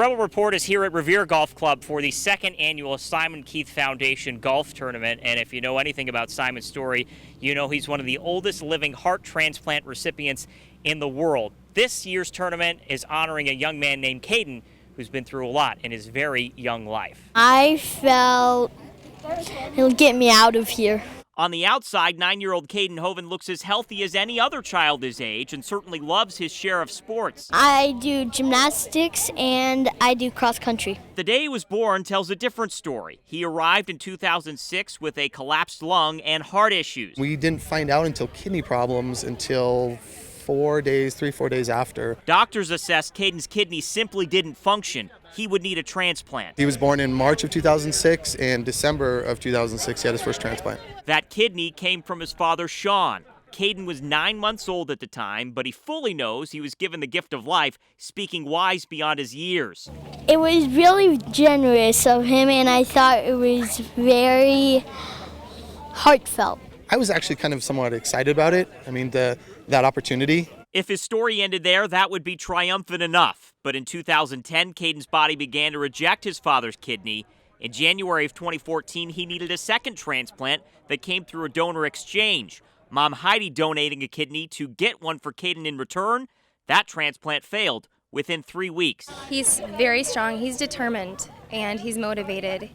Rebel Report is here at Revere Golf Club for the second annual Simon Keith Foundation Golf Tournament. And if you know anything about Simon's story, you know he's one of the oldest living heart transplant recipients in the world. This year's tournament is honoring a young man named Caden, who's been through a lot in his very young life. I felt it'll get me out of here. On the outside, 9-year-old Caden Hoven looks as healthy as any other child his age and certainly loves his share of sports. I do gymnastics and I do cross country. The day he was born tells a different story. He arrived in 2006 with a collapsed lung and heart issues. We didn't find out until kidney problems until 4 days, 3-4 days after. Doctors assessed Caden's kidneys simply didn't function. He would need a transplant. He was born in March of 2006, and December of 2006 he had his first transplant. That kidney came from his father, Sean. Caden was 9 months old at the time, but he fully knows he was given the gift of life, speaking wise beyond his years. It was really generous of him, and I thought it was very heartfelt. I was actually kind of somewhat excited about it. I mean, that opportunity. If his story ended there, that would be triumphant enough. But in 2010, Caden's body began to reject his father's kidney. In January of 2014, he needed a second transplant that came through a donor exchange. Mom Heidi donating a kidney to get one for Caden in return. That transplant failed within 3 weeks. He's very strong, he's determined, and he's motivated.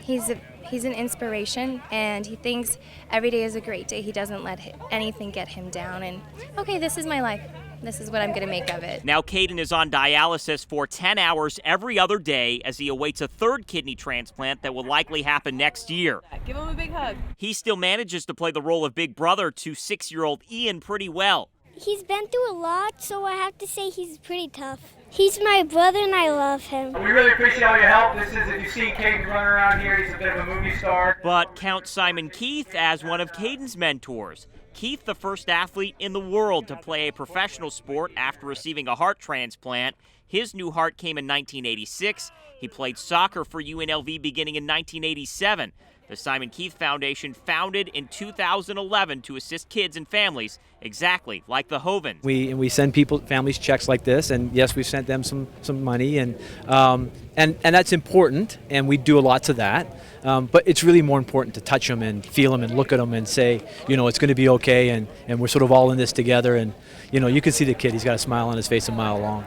He's an inspiration, and he thinks every day is a great day. He doesn't let anything get him down, and okay, this is my life. This is what I'm going to make of it. Now Caden is on dialysis for 10 hours every other day as he awaits a third kidney transplant that will likely happen next year. Give him a big hug. He still manages to play the role of big brother to 6-year-old Ian pretty well. He's been through a lot, so I have to say he's pretty tough. He's my brother and I love him. We really appreciate all your help. This is, if you've seen Caden running around here, he's a bit of a movie star. But count Simon Keith as one of Caden's mentors. Keith, the first athlete in the world to play a professional sport after receiving a heart transplant. His new heart came in 1986. He played soccer for UNLV beginning in 1987. The Simon Keith Foundation, founded in 2011 to assist kids and families exactly like the Hovens. We send families checks like this, and yes, we've sent them some money, and that's important, and we do a lot to that. But it's really more important to touch them and feel them and look at them and say, you know, it's going to be okay, and we're sort of all in this together. And you know, you can see the kid; he's got a smile on his face a mile long.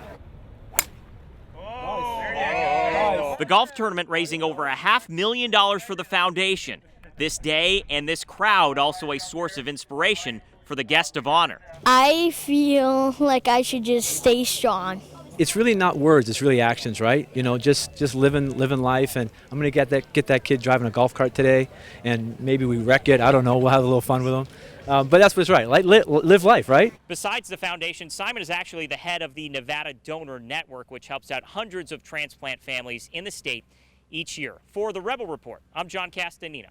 The golf tournament raising over $500,000 for the foundation. This day and this crowd also a source of inspiration for the guest of honor. I feel like I should just stay strong. It's really not words, it's really actions, right? You know, just living life, and I'm going to get that kid driving a golf cart today, and maybe we wreck it, I don't know, we'll have a little fun with him. But that's what's right, live life, right? Besides the foundation, Simon is actually the head of the Nevada Donor Network, which helps out hundreds of transplant families in the state each year. For the Rebel Report, I'm John Castanino.